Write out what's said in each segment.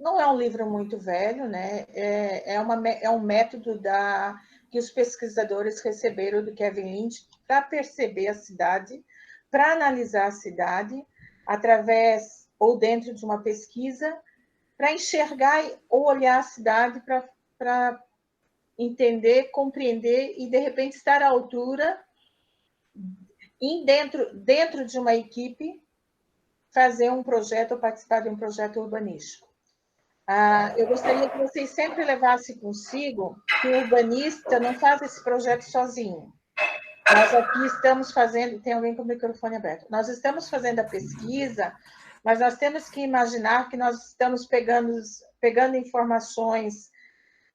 não é um livro muito velho, né? É um método que os pesquisadores receberam do Kevin Lynch para perceber a cidade, para analisar a cidade, através ou dentro de uma pesquisa, para enxergar ou olhar a cidade para entender, compreender e, de repente, estar à altura, dentro de uma equipe, fazer um projeto ou participar de um projeto urbanístico. Eu gostaria que vocês sempre levassem consigo que o urbanista não faz esse projeto sozinho. Nós aqui estamos fazendo... Tem alguém com o microfone aberto. Nós estamos fazendo a pesquisa, mas nós temos que imaginar que nós estamos pegando informações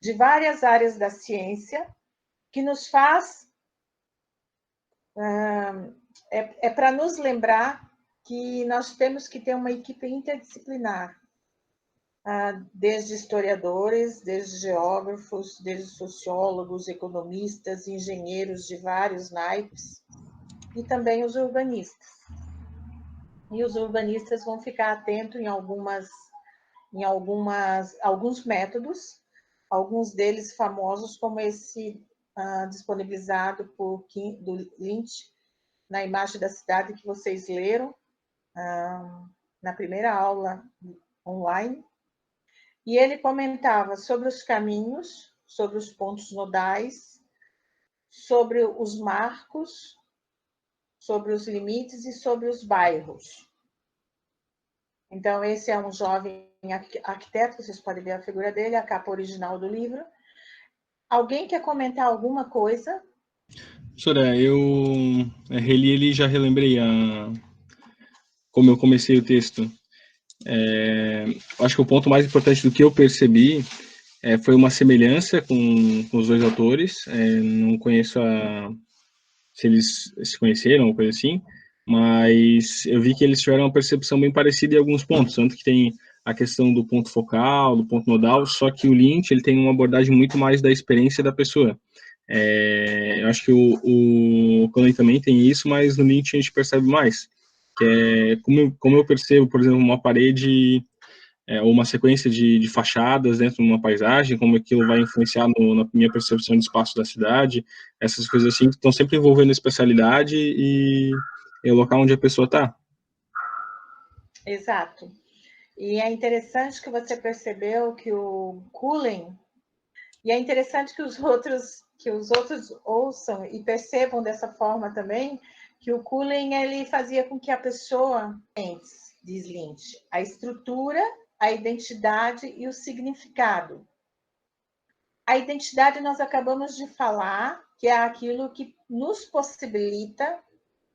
de várias áreas da ciência, que nos faz... É para nos lembrar que nós temos que ter uma equipe interdisciplinar, desde historiadores, desde geógrafos, desde sociólogos, economistas, engenheiros de vários naipes, e também os urbanistas. E os urbanistas vão ficar atentos em alguns métodos, alguns deles famosos, como esse disponibilizado do Lynch, na imagem da cidade que vocês leram na primeira aula online. E ele comentava sobre os caminhos, sobre os pontos nodais, sobre os marcos, sobre os limites e sobre os bairros. Então, esse é um jovem arquiteto, vocês podem ver a figura dele, a capa original do livro. Alguém quer comentar alguma coisa? Professora, eu reli ele e já relembrei como eu comecei o texto. Acho que o ponto mais importante do que eu percebi foi uma semelhança com os dois autores. Não conheço se eles se conheceram ou coisa assim, mas eu vi que eles tiveram uma percepção bem parecida em alguns pontos, tanto que tem a questão do ponto focal, do ponto nodal, só que o Lynch ele tem uma abordagem muito mais da experiência da pessoa. Eu acho que o Conan também tem isso, mas no Lynch a gente percebe mais, que é como eu percebo, por exemplo, uma parede ou uma sequência de fachadas dentro de uma paisagem, como aquilo vai influenciar na minha percepção de espaço da cidade, essas coisas assim que estão sempre envolvendo a especialidade e o local onde a pessoa está. Exato. E é interessante que você percebeu que o Cullen, e é interessante que os outros ouçam e percebam dessa forma também, que o Cullen ele fazia com que a pessoa, diz Lynch, a estrutura, a identidade e o significado. A identidade nós acabamos de falar, que é aquilo que nos possibilita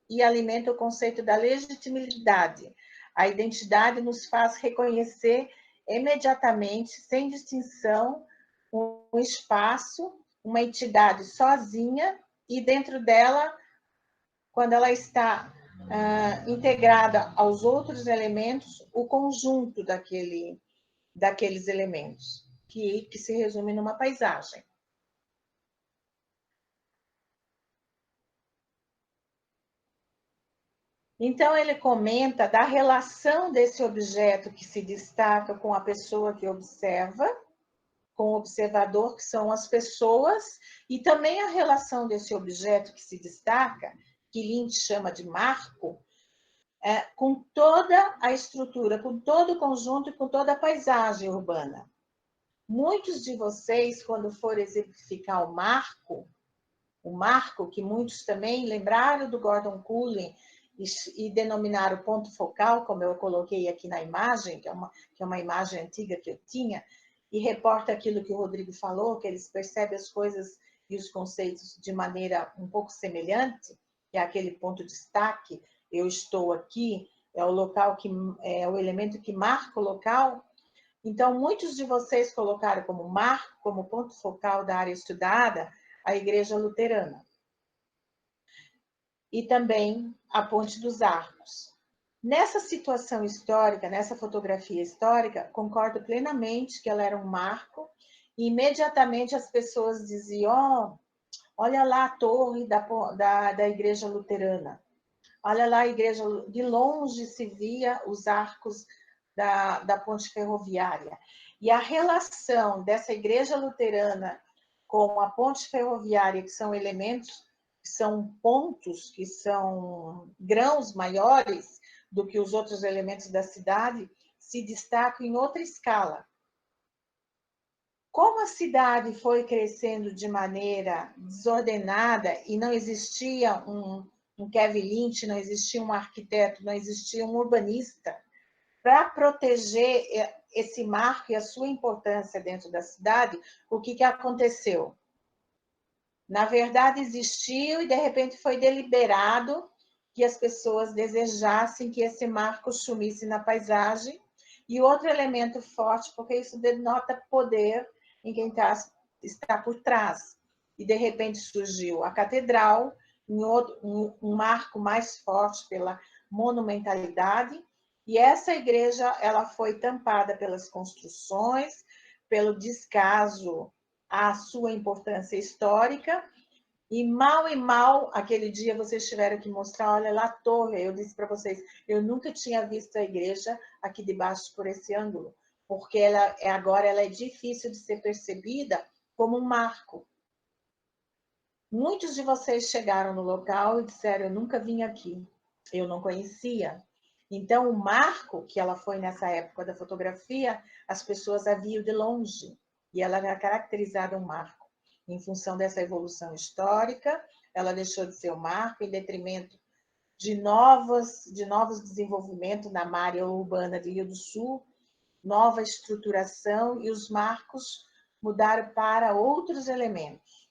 e alimenta o conceito da legitimidade. A identidade nos faz reconhecer imediatamente, sem distinção, um espaço, uma entidade sozinha, e dentro dela, quando ela está integrada aos outros elementos, o conjunto daqueles elementos, que se resume numa paisagem. Então, ele comenta da relação desse objeto que se destaca com a pessoa que observa, com o observador, que são as pessoas, e também a relação desse objeto que se destaca, que Lynch chama de marco, com toda a estrutura, com todo o conjunto e com toda a paisagem urbana. Muitos de vocês, quando for exemplificar o marco que muitos também lembraram do Gordon Cullen e denominaram ponto focal, como eu coloquei aqui na imagem, que é uma imagem antiga que eu tinha, e reporta aquilo que o Rodrigo falou, que eles percebem as coisas e os conceitos de maneira um pouco semelhante, que é aquele ponto de destaque, eu estou aqui, é o local é o elemento que marca o local. Então, muitos de vocês colocaram como marco, como ponto focal da área estudada, a Igreja Luterana. E também a Ponte dos Arcos. Nessa situação histórica, nessa fotografia histórica, concordo plenamente que ela era um marco, e imediatamente as pessoas diziam, olha lá a torre da Igreja Luterana, olha lá a igreja, de longe se via os arcos da ponte ferroviária. E a relação dessa igreja luterana com a ponte ferroviária, que são elementos, que são pontos, que são grãos maiores do que os outros elementos da cidade, se destacam em outra escala. Como a cidade foi crescendo de maneira desordenada e não existia um Kevin Lynch, não existia um arquiteto, não existia um urbanista para proteger esse marco e a sua importância dentro da cidade, o que aconteceu? Na verdade, existiu e, de repente, foi deliberado que as pessoas desejassem que esse marco sumisse na paisagem. E outro elemento forte, porque isso denota poder em quem está por trás. E, de repente, surgiu a catedral, um marco mais forte pela monumentalidade, e essa igreja ela foi tampada pelas construções, pelo descaso à sua importância histórica, e mal, aquele dia vocês tiveram que mostrar, olha lá a torre, eu disse para vocês, eu nunca tinha visto a igreja aqui debaixo por esse ângulo, porque agora ela é difícil de ser percebida como um marco. Muitos de vocês chegaram no local e disseram, eu nunca vim aqui, eu não conhecia. Então, o marco, que ela foi nessa época da fotografia, as pessoas a viam de longe, e ela era caracterizada um marco. Em função dessa evolução histórica, ela deixou de ser um marco em detrimento de novos desenvolvimentos na área urbana de Rio do Sul, nova estruturação, e os marcos mudaram para outros elementos.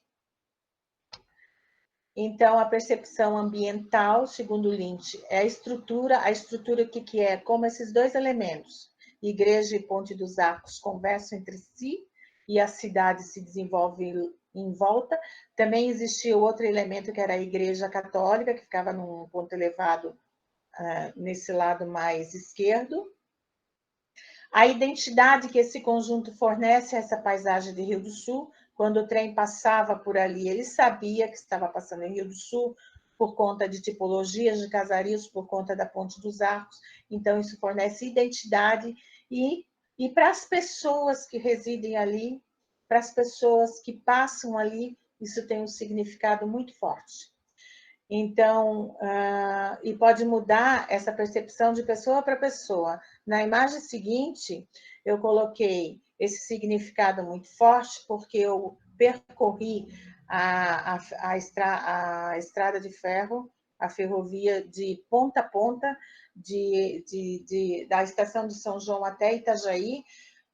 Então, a percepção ambiental, segundo Lynch, é a estrutura o que é? Como esses dois elementos, igreja e Ponte dos Arcos, conversam entre si e a cidade se desenvolve em volta. Também existia outro elemento que era a igreja católica, que ficava num ponto elevado nesse lado mais esquerdo. A identidade que esse conjunto fornece a essa paisagem de Rio do Sul, quando o trem passava por ali, ele sabia que estava passando em Rio do Sul, por conta de tipologias de casarios, por conta da Ponte dos Arcos. Então, isso fornece identidade e para as pessoas que residem ali, para as pessoas que passam ali, isso tem um significado muito forte. Então, e pode mudar essa percepção de pessoa para pessoa. Na imagem seguinte, eu coloquei esse significado muito forte, porque eu percorri a estrada de ferro, a ferrovia de ponta a ponta, da estação de São João até Itajaí,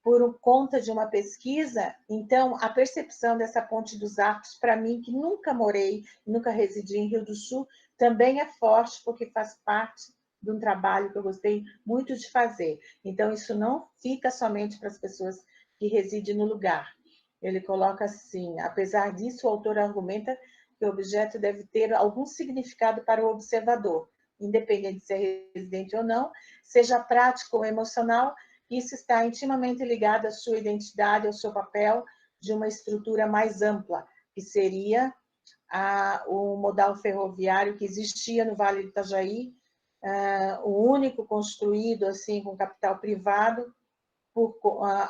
por conta de uma pesquisa. Então, a percepção dessa Ponte dos Arcos, para mim, que nunca morei, nunca residi em Rio do Sul, também é forte, porque faz parte de um trabalho que eu gostei muito de fazer. Então, isso não fica somente para as pessoas que residem no lugar. Ele coloca assim, apesar disso, o autor argumenta que o objeto deve ter algum significado para o observador, independente de ser residente ou não, seja prático ou emocional. Isso está intimamente ligado à sua identidade, ao seu papel de uma estrutura mais ampla, que seria o modal ferroviário que existia no Vale do Itajaí, o único construído assim com capital privado,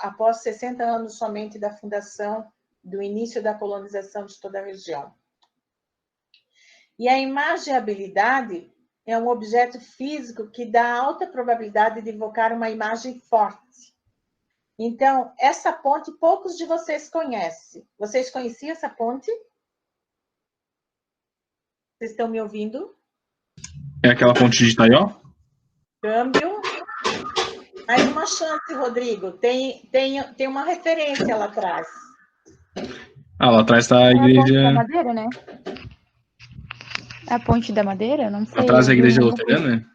após 60 anos somente da fundação, do início da colonização de toda a região. E a imagiabilidade é um objeto físico que dá alta probabilidade de evocar uma imagem forte. Então, essa ponte, poucos de vocês conhecem. Vocês conheciam essa ponte? Vocês estão me ouvindo? É aquela ponte de Itaió? Câmbio. Mais uma chance, Rodrigo. Tem uma referência lá atrás. Lá atrás está a igreja... É a ponte da Madeira, né? É a ponte da Madeira? Não sei. Atrás da igreja luterana?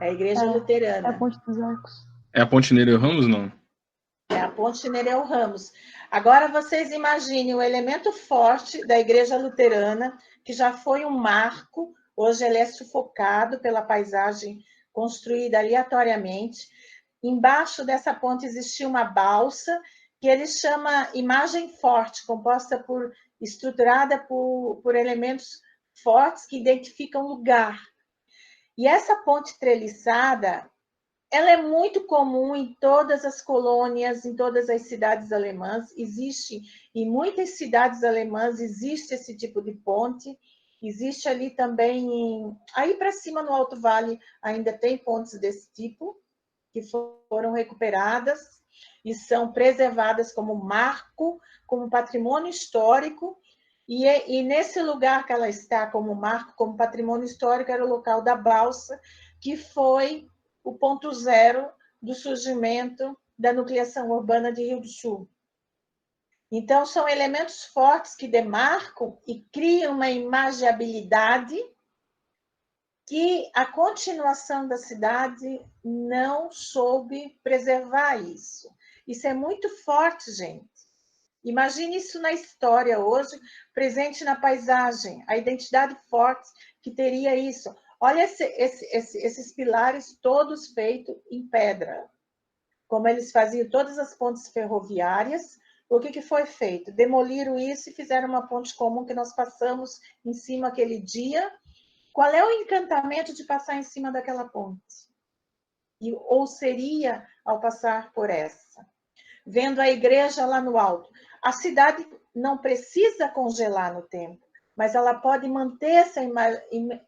É a igreja luterana. É a ponte dos Arcos. É a ponte Nereu Ramos, não? É a ponte Nereu Ramos. Agora, vocês imaginem o elemento forte da igreja luterana, que já foi um marco, hoje ele é sufocado pela paisagem construída aleatoriamente. Embaixo dessa ponte existia uma balsa, que ele chama imagem forte, estruturada por elementos fortes que identificam lugar. E essa ponte treliçada, ela é muito comum em todas as colônias, em todas as cidades alemãs. Existe, em muitas cidades alemãs, existe esse tipo de ponte. Existe ali também, aí para cima no Alto Vale, ainda tem pontes desse tipo, que foram recuperadas e são preservadas como marco, como patrimônio histórico. E nesse lugar que ela está como marco, como patrimônio histórico, era o local da balsa, que foi o ponto zero do surgimento da nucleação urbana de Rio do Sul. Então, são elementos fortes que demarcam e criam uma imagiabilidade que a continuação da cidade não soube preservar isso. Isso é muito forte, gente. Imagine isso na história hoje, presente na paisagem, a identidade forte que teria isso. Olha esses pilares todos feitos em pedra, como eles faziam todas as pontes ferroviárias. O que foi feito? Demoliram isso e fizeram uma ponte comum que nós passamos em cima aquele dia. Qual é o encantamento de passar em cima daquela ponte? Ou seria ao passar por essa? Vendo a igreja lá no alto. A cidade não precisa congelar no tempo, mas ela pode manter essa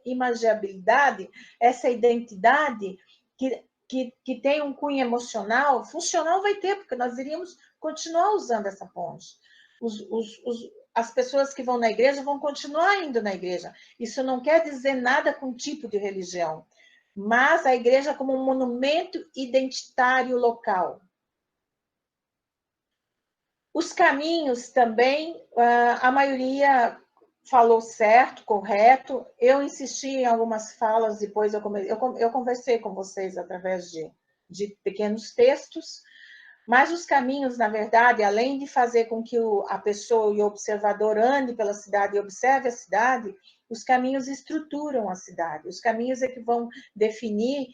imagiabilidade, essa identidade que tem um cunho emocional. Funcional vai ter, porque nós iríamos continuar usando essa ponte. As pessoas que vão na igreja vão continuar indo na igreja. Isso não quer dizer nada com tipo de religião, mas a igreja como um monumento identitário local. Os caminhos também, a maioria falou certo, correto. Eu insisti em algumas falas, depois eu conversei com vocês através de pequenos textos, mas os caminhos, na verdade, além de fazer com que a pessoa e o observador ande pela cidade e observe a cidade, os caminhos estruturam a cidade. Os caminhos é que vão definir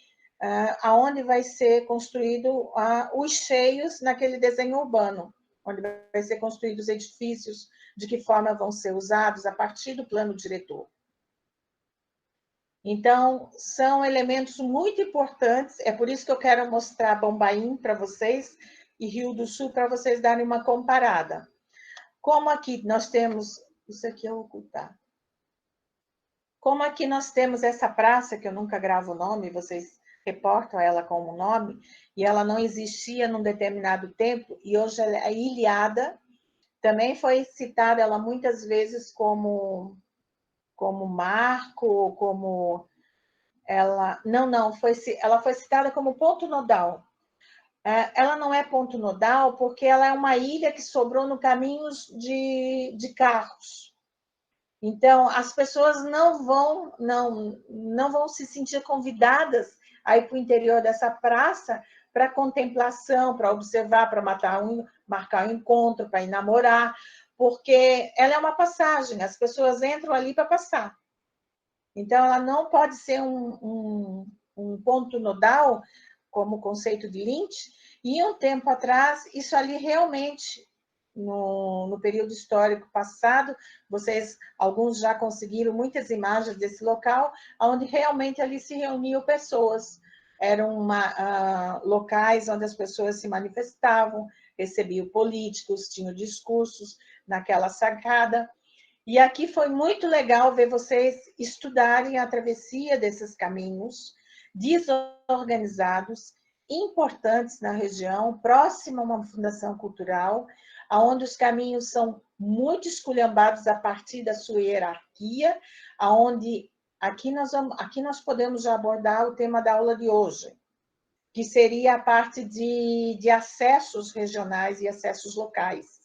aonde vai ser construído os cheios naquele desenho urbano, onde vai ser construídos os edifícios, de que forma vão ser usados a partir do plano diretor. Então, são elementos muito importantes, é por isso que eu quero mostrar Bombaim para vocês e Rio do Sul para vocês darem uma comparada. Como aqui nós temos, isso aqui é ocultar. Como aqui nós temos essa praça, que eu nunca gravo o nome, vocês reportam ela como nome, e ela não existia num determinado tempo, e hoje ela é ilhada, também foi citada ela muitas vezes como marco, como ela... Não, ela foi citada como ponto nodal. Ela não é ponto nodal porque ela é uma ilha que sobrou no caminhos de carros. Então, as pessoas não vão se sentir convidadas a ir para o interior dessa praça para contemplação, para observar, para marcar um encontro, para ir namorar, porque ela é uma passagem, as pessoas entram ali para passar. Então, ela não pode ser um ponto nodal, como o conceito de Lynch, e um tempo atrás, isso ali realmente, no período histórico passado, alguns já conseguiram muitas imagens desse local, onde realmente ali se reuniam pessoas. Eram locais onde as pessoas se manifestavam, recebiam políticos, tinham discursos naquela sacada. E aqui foi muito legal ver vocês estudarem a travessia desses caminhos desorganizados, importantes na região, próxima a uma fundação cultural, onde os caminhos são muito esculhambados a partir da sua hierarquia, onde aqui nós podemos já abordar o tema da aula de hoje, que seria a parte de acessos regionais e acessos locais.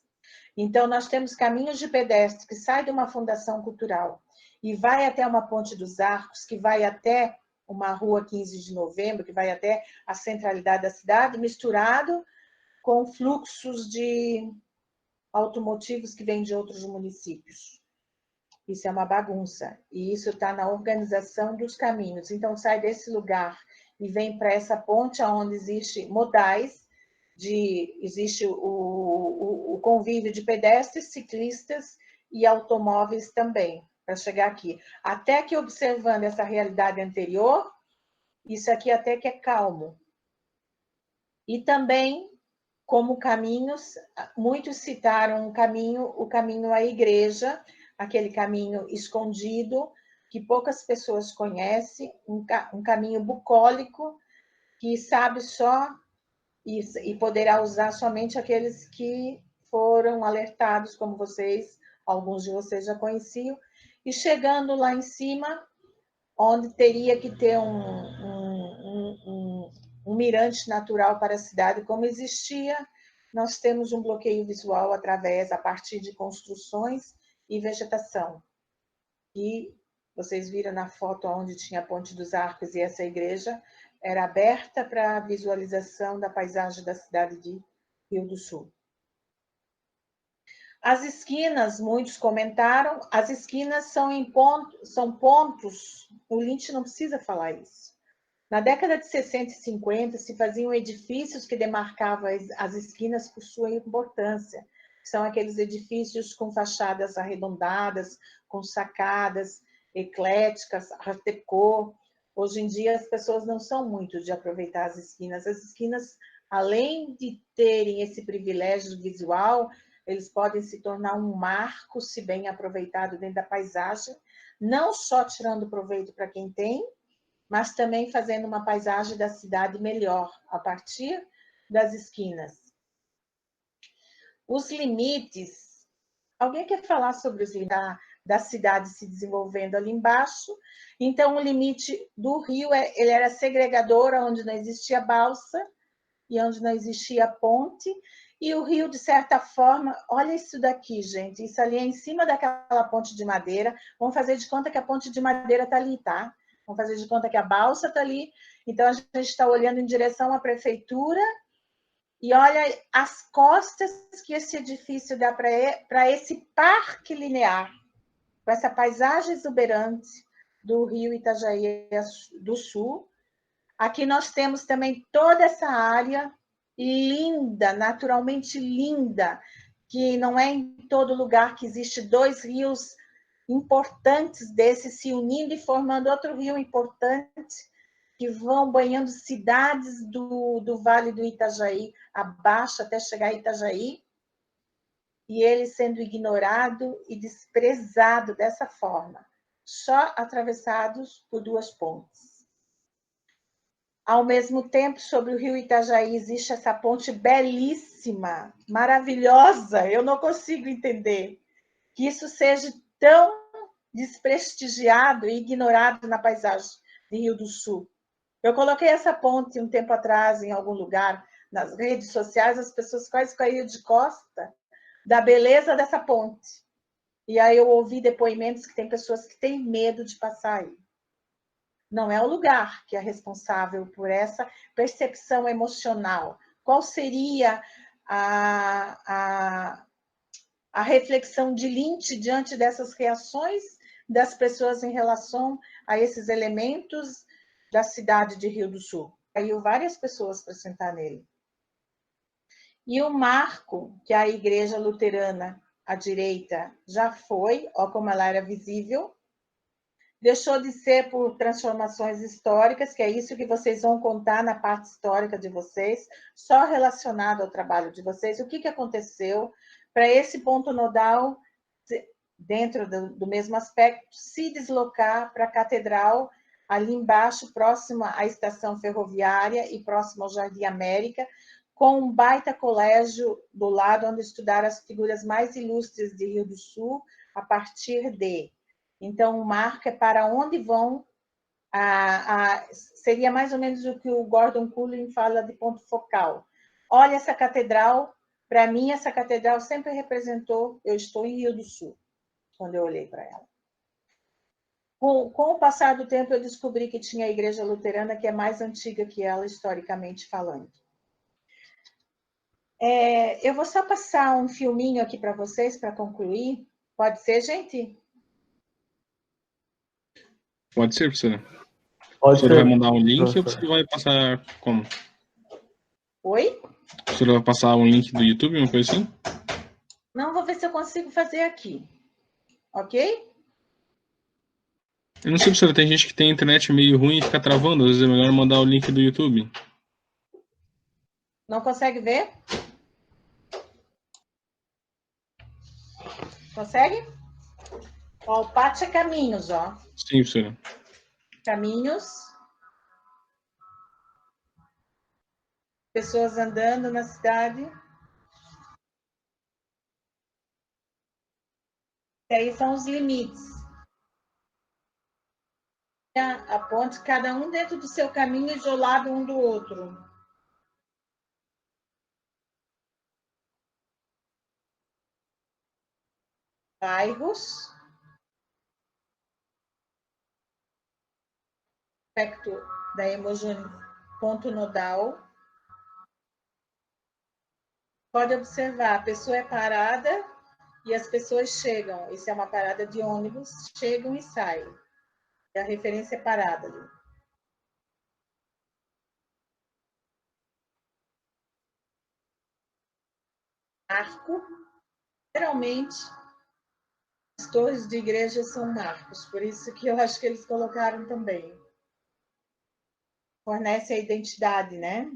Então, nós temos caminhos de pedestre que saem de uma fundação cultural e vai até uma Ponte dos Arcos, que vai até uma rua 15 de novembro, que vai até a centralidade da cidade, misturado com fluxos de automotivos que vêm de outros municípios. Isso é uma bagunça, e isso está na organização dos caminhos. Então, sai desse lugar e vem para essa ponte onde existe modais, existe o convívio de pedestres, ciclistas e automóveis também, para chegar aqui. Até que, observando essa realidade anterior, isso aqui até que é calmo. E também, como caminhos, muitos citaram o caminho à igreja, aquele caminho escondido, que poucas pessoas conhecem, um caminho bucólico, que sabe só e poderá usar somente aqueles que foram alertados, como vocês, alguns de vocês já conheciam, e chegando lá em cima, onde teria que ter um mirante natural para a cidade, como existia, nós temos um bloqueio visual a partir de construções e vegetação. E vocês viram na foto onde tinha a Ponte dos Arcos e essa igreja era aberta para a visualização da paisagem da cidade de Rio do Sul. As esquinas, muitos comentaram, as esquinas são pontos, o Lynch não precisa falar isso. Na década de 60 e 50, se faziam edifícios que demarcavam as esquinas por sua importância. São aqueles edifícios com fachadas arredondadas, com sacadas ecléticas, art déco. Hoje em dia, as pessoas não são muito de aproveitar as esquinas. As esquinas, além de terem esse privilégio visual, eles podem se tornar um marco, se bem aproveitado dentro da paisagem, não só tirando proveito para quem tem, mas também fazendo uma paisagem da cidade melhor, a partir das esquinas. Os limites. Alguém quer falar sobre os limites da cidade se desenvolvendo ali embaixo? Então, o limite do rio ele era segregador, onde não existia balsa e onde não existia ponte. E o rio, de certa forma, olha isso daqui, gente, isso ali é em cima daquela ponte de madeira. Vamos fazer de conta que a ponte de madeira está ali, tá? Vamos fazer de conta que a balsa está ali. Então, a gente está olhando em direção à prefeitura e olha as costas que esse edifício dá para esse parque linear, com essa paisagem exuberante do rio Itajaí do Sul. Aqui nós temos também toda essa área linda, naturalmente linda, que não é em todo lugar que existe dois rios importantes desses se unindo e formando outro rio importante, que vão banhando cidades do Vale do Itajaí, abaixo até chegar a Itajaí, e ele sendo ignorado e desprezado dessa forma, só atravessados por duas pontes. Ao mesmo tempo, sobre o rio Itajaí, existe essa ponte belíssima, maravilhosa. Eu não consigo entender que isso seja tão desprestigiado e ignorado na paisagem de Rio do Sul. Eu coloquei essa ponte um tempo atrás em algum lugar, nas redes sociais, as pessoas quase caíram de costa da beleza dessa ponte. E aí eu ouvi depoimentos que tem pessoas que têm medo de passar aí. Não é o lugar que é responsável por essa percepção emocional. Qual seria a reflexão de Lynch diante dessas reações das pessoas em relação a esses elementos da cidade de Rio do Sul? Caiu várias pessoas para sentar nele. E o marco que a igreja luterana, à direita, já foi, ó como ela era visível, deixou de ser por transformações históricas, que é isso que vocês vão contar na parte histórica de vocês, só relacionado ao trabalho de vocês, o que aconteceu para esse ponto nodal, dentro do mesmo aspecto, se deslocar para a catedral, ali embaixo, próxima à estação ferroviária e próximo ao Jardim América, com um baita colégio do lado, onde estudaram as figuras mais ilustres de Rio do Sul, a partir de... Então, o marco é para onde vão, seria mais ou menos o que o Gordon Cullen fala de ponto focal. Olha essa catedral, para mim essa catedral sempre representou, eu estou em Rio do Sul, quando eu olhei para ela. Com o passar do tempo, eu descobri que tinha a igreja luterana, que é mais antiga que ela, historicamente falando. Eu vou só passar um filminho aqui para vocês, para concluir. Pode ser, gente? Pode ser, professora. Pode A professora ser, vai mandar um link professora. ou a professora vai passar como? Oi? A professora vai passar um link do YouTube, uma coisa assim? Não, vou ver se eu consigo fazer aqui. Ok? Eu não sei, professora, tem gente que tem internet meio ruim e fica travando, às vezes é melhor mandar o link do YouTube. Não consegue ver? Consegue? Ó, o pátio é caminhos, ó. Sim, professora. Caminhos. Pessoas andando na cidade. E aí são os limites. A ponte, cada um dentro do seu caminho, isolado um do outro. Bairros. Aspecto da hemogênese, ponto nodal. Pode observar, a pessoa é parada e as pessoas chegam. Isso é uma parada de ônibus, chegam e saem. E a referência é parada ali. Arco. Geralmente, as torres de igreja são marcos, por isso que eu acho que eles colocaram também. Fornece a identidade, né?